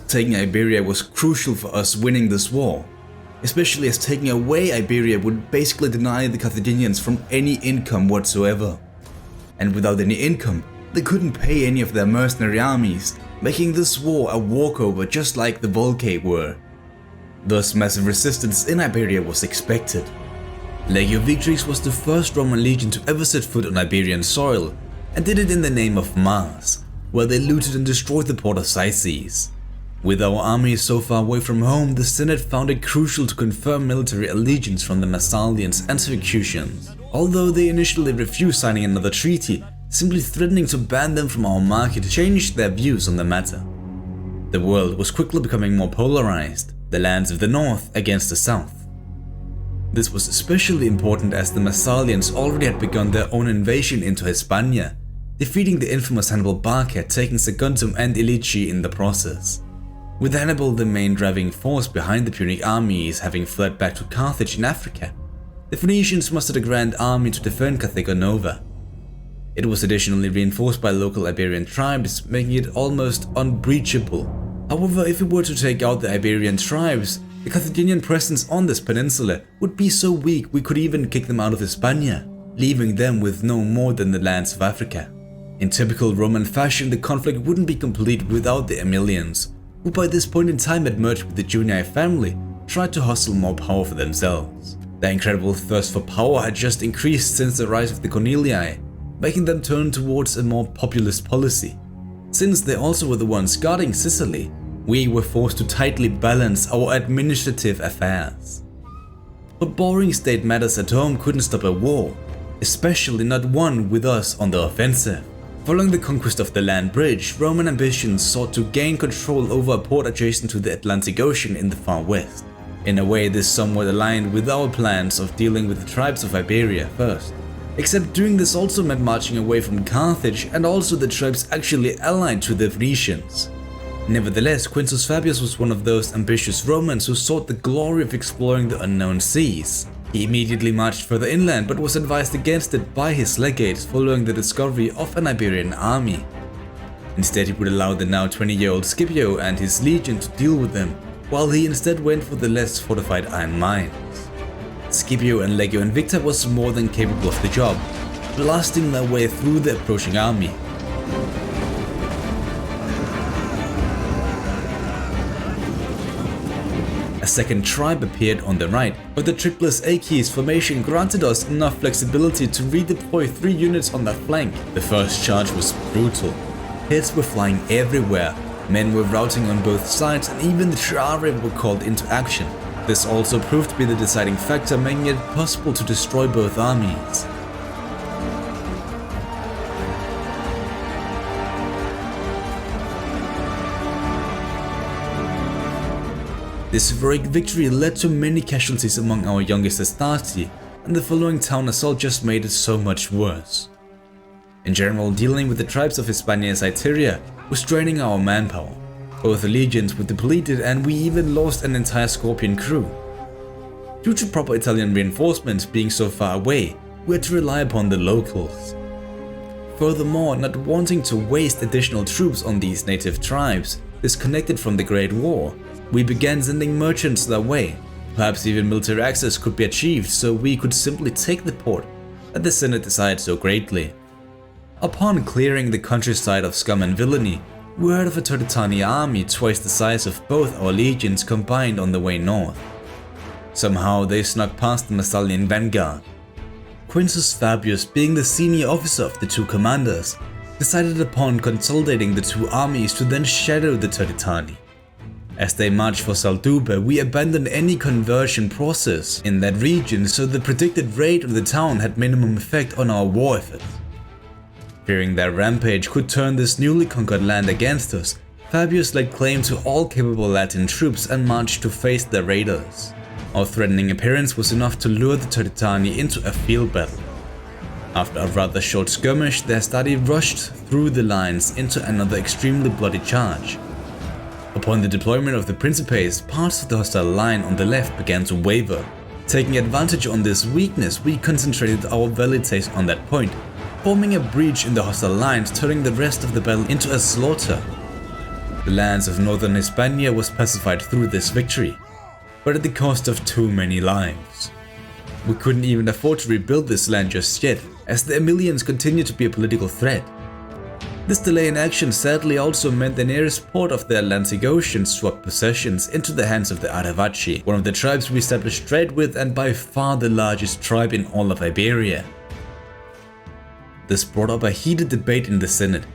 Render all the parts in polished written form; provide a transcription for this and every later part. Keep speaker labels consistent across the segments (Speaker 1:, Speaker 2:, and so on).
Speaker 1: Taking Iberia was crucial for us winning this war, especially as taking away Iberia would basically deny the Carthaginians from any income whatsoever. And without any income, they couldn't pay any of their mercenary armies, making this war a walkover just like the Volcae were. Thus massive resistance in Iberia was expected. Legio Victrix was the first Roman legion to ever set foot on Iberian soil, and did it in the name of Mars, where they looted and destroyed the port of Cyzes. With our army so far away from home, the Senate found it crucial to confirm military allegiance from the Massalians and Syracusans, although they initially refused signing another treaty, simply threatening to ban them from our market changed their views on the matter. The world was quickly becoming more polarized, the lands of the north against the south. This was especially important as the Massalians already had begun their own invasion into Hispania, defeating the infamous Hannibal Barca, taking Saguntum and Ilici in the process. With Hannibal the main driving force behind the Punic armies having fled back to Carthage in Africa, the Phoenicians mustered a grand army to defend Carthagonova. It was additionally reinforced by local Iberian tribes, making it almost unbreachable. However, if we were to take out the Iberian tribes, the Carthaginian presence on this peninsula would be so weak we could even kick them out of Hispania, leaving them with no more than the lands of Africa. In typical Roman fashion, the conflict wouldn't be complete without the Aemilians, who by this point in time had merged with the Junii family, tried to hustle more power for themselves. Their incredible thirst for power had just increased since the rise of the Cornelii, making them turn towards a more populist policy. Since they also were the ones guarding Sicily, we were forced to tightly balance our administrative affairs. But boring state matters at home couldn't stop a war, especially not one with us on the offensive. Following the conquest of the land bridge, Roman ambitions sought to gain control over a port adjacent to the Atlantic Ocean in the far west. In a way, this somewhat aligned with our plans of dealing with the tribes of Iberia first. Except doing this also meant marching away from Carthage and also the tribes actually allied to the Phoenicians. Nevertheless, Quintus Fabius was one of those ambitious Romans who sought the glory of exploring the unknown seas. He immediately marched further inland but was advised against it by his legates following the discovery of an Iberian army. Instead, he would allow the now 20-year-old Scipio and his legion to deal with them, while he instead went for the less fortified iron mines. Scipio and Legio Invicta was more than capable of the job, blasting their way through the approaching army. A second tribe appeared on the right, but the Triplice Aches formation granted us enough flexibility to redeploy 3 units on that flank. The first charge was brutal. Heads were flying everywhere, men were routing on both sides, and even the Triarii were called into action. This also proved to be the deciding factor, making it possible to destroy both armies. This heroic victory led to many casualties among our youngest Astarte, and the following town assault just made it so much worse. In general, dealing with the tribes of Hispania's Iteria was draining our manpower. Both legions were depleted and we even lost an entire Scorpion crew. Due to proper Italian reinforcements being so far away, we had to rely upon the locals. Furthermore, not wanting to waste additional troops on these native tribes disconnected from the Great War, we began sending merchants their way. Perhaps even military access could be achieved so we could simply take the port that the Senate desired so greatly. Upon clearing the countryside of scum and villainy, we heard of a Turdetani army twice the size of both our legions combined on the way north. Somehow they snuck past the Massalian vanguard. Quintus Fabius, being the senior officer of the two commanders, decided upon consolidating the two armies to then shadow the Turdetani. As they marched for Saldube, we abandoned any conversion process in that region, so the predicted raid of the town had minimum effect on our war effort. Fearing their rampage could turn this newly conquered land against us, Fabius laid claim to all capable Latin troops and marched to face the raiders. Our threatening appearance was enough to lure the Turdetani into a field battle. After a rather short skirmish, the Astarte rushed through the lines into another extremely bloody charge. Upon the deployment of the Principes, parts of the hostile line on the left began to waver. Taking advantage on this weakness, we concentrated our velites on that point, forming a breach in the hostile lines, turning the rest of the battle into a slaughter. The lands of northern Hispania was pacified through this victory, but at the cost of too many lives. We couldn't even afford to rebuild this land just yet, as the Emilians continued to be a political threat. This delay in action sadly also meant the nearest port of the Atlantic Ocean swapped possessions into the hands of the Aravaci, one of the tribes we established trade with and by far the largest tribe in all of Iberia. This brought up a heated debate in the Senate.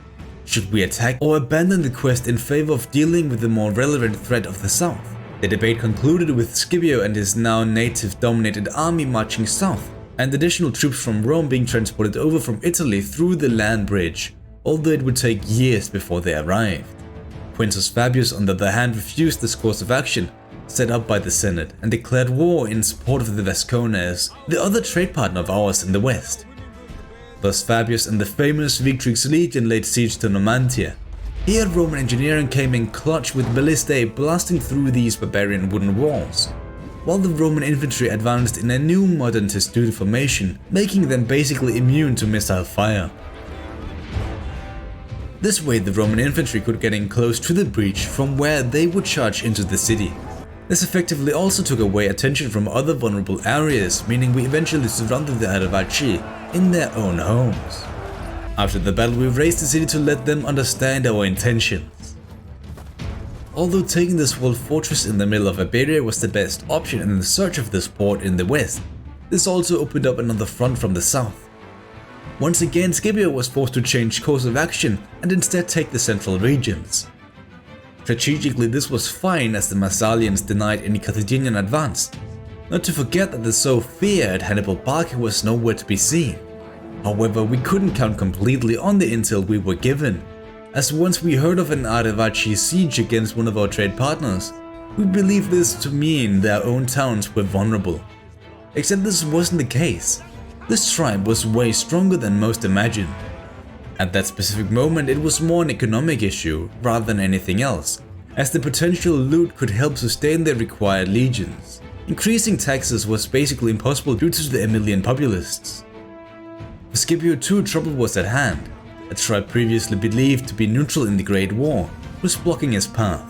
Speaker 1: Should we attack or abandon the quest in favor of dealing with the more relevant threat of the south? The debate concluded with Scipio and his now native-dominated army marching south, and additional troops from Rome being transported over from Italy through the land bridge, although it would take years before they arrived. Quintus Fabius, on the other hand, refused this course of action set up by the Senate and declared war in support of the Vascones, the other trade partner of ours in the west. Thus Fabius and the famous Victrix Legion laid siege to Numantia. Here Roman engineering came in clutch with ballistae blasting through these barbarian wooden walls, while the Roman infantry advanced in a new modern testudo formation, making them basically immune to missile fire. This way the Roman infantry could get in close to the breach from where they would charge into the city. This effectively also took away attention from other vulnerable areas, meaning we eventually surrounded the Aravaci in their own homes. After the battle we raised the city to let them understand our intentions. Although taking this walled fortress in the middle of Iberia was the best option in the search of this port in the west, this also opened up another front from the south. Once again Scipio was forced to change course of action and instead take the central regions. Strategically this was fine as the Massalians denied any Carthaginian advance, not to forget that the so feared Hannibal Barca was nowhere to be seen. However, we couldn't count completely on the intel we were given, as once we heard of an Aravaci siege against one of our trade partners, we believed this to mean their own towns were vulnerable. Except this wasn't the case. This tribe was way stronger than most imagined. At that specific moment it was more an economic issue rather than anything else, as the potential loot could help sustain their required legions. Increasing taxes was basically impossible due to the Emilian populists. For Scipio too, trouble was at hand. A tribe previously believed to be neutral in the Great War was blocking his path.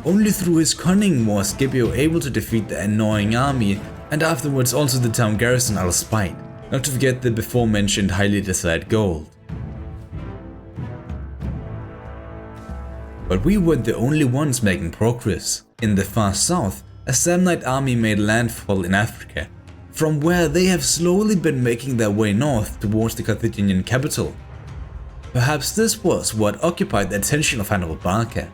Speaker 1: Only through his cunning was Scipio able to defeat the annoying army and afterwards also the town garrison Alspite, not to forget the before mentioned highly desired gold. But we weren't the only ones making progress. In the far south, a Samnite army made landfall in Africa, from where they have slowly been making their way north towards the Carthaginian capital. Perhaps this was what occupied the attention of Hannibal Barca.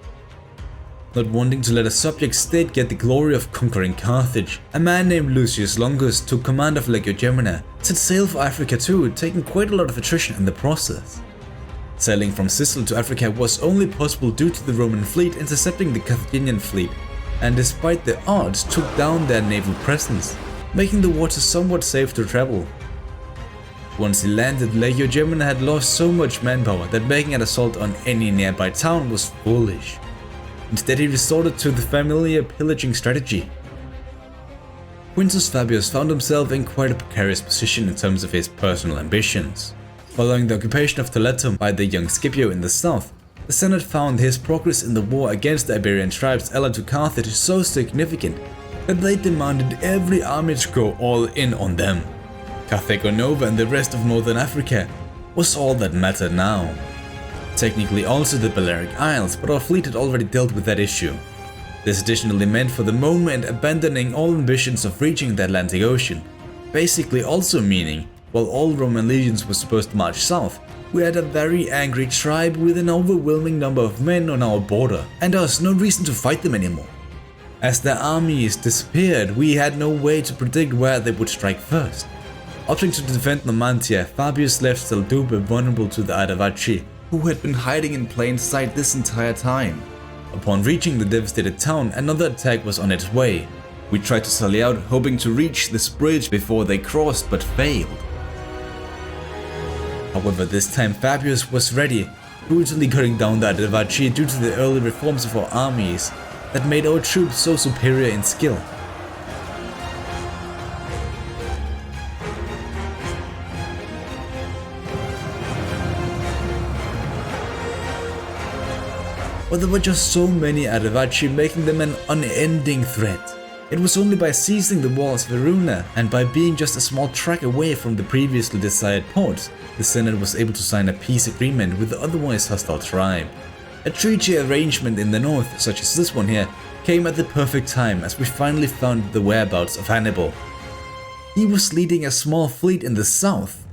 Speaker 1: Not wanting to let a subject state get the glory of conquering Carthage, a man named Lucius Longus took command of Legio Gemina, set sail for Africa too, taking quite a lot of attrition in the process. Sailing from Sicily to Africa was only possible due to the Roman fleet intercepting the Carthaginian fleet, and despite the odds took down their naval presence, making the water somewhat safe to travel. Once he landed, Legio Gemina had lost so much manpower that making an assault on any nearby town was foolish. Instead he resorted to the familiar pillaging strategy. Quintus Fabius found himself in quite a precarious position in terms of his personal ambitions. Following the occupation of Toledo by the young Scipio in the south, the Senate found his progress in the war against the Iberian tribes allied to Carthage so significant that they demanded every army to go all in on them. Carthago Nova and the rest of northern Africa was all that mattered now. Technically also the Balearic Isles, but our fleet had already dealt with that issue. This additionally meant for the moment abandoning all ambitions of reaching the Atlantic Ocean, basically also meaning, while all Roman legions were supposed to march south, we had a very angry tribe with an overwhelming number of men on our border, and thus no reason to fight them anymore. As their armies disappeared, we had no way to predict where they would strike first. Opting to defend Numantia, Fabius left Salduba vulnerable to the Aravaci, who had been hiding in plain sight this entire time. Upon reaching the devastated town, another attack was on its way. We tried to sally out, hoping to reach this bridge before they crossed, but failed. However, this time Fabius was ready, brutally cutting down the Aravaci due to the early reforms of our armies that made our troops so superior in skill. but there were just so many Arevaci, making them an unending threat. It was only by seizing the walls of Verona and by being just a small track away from the previously desired port, the Senate was able to sign a peace agreement with the otherwise hostile tribe. A treaty arrangement in the north, such as this one here, came at the perfect time as we finally found the whereabouts of Hannibal. He was leading a small fleet in the south,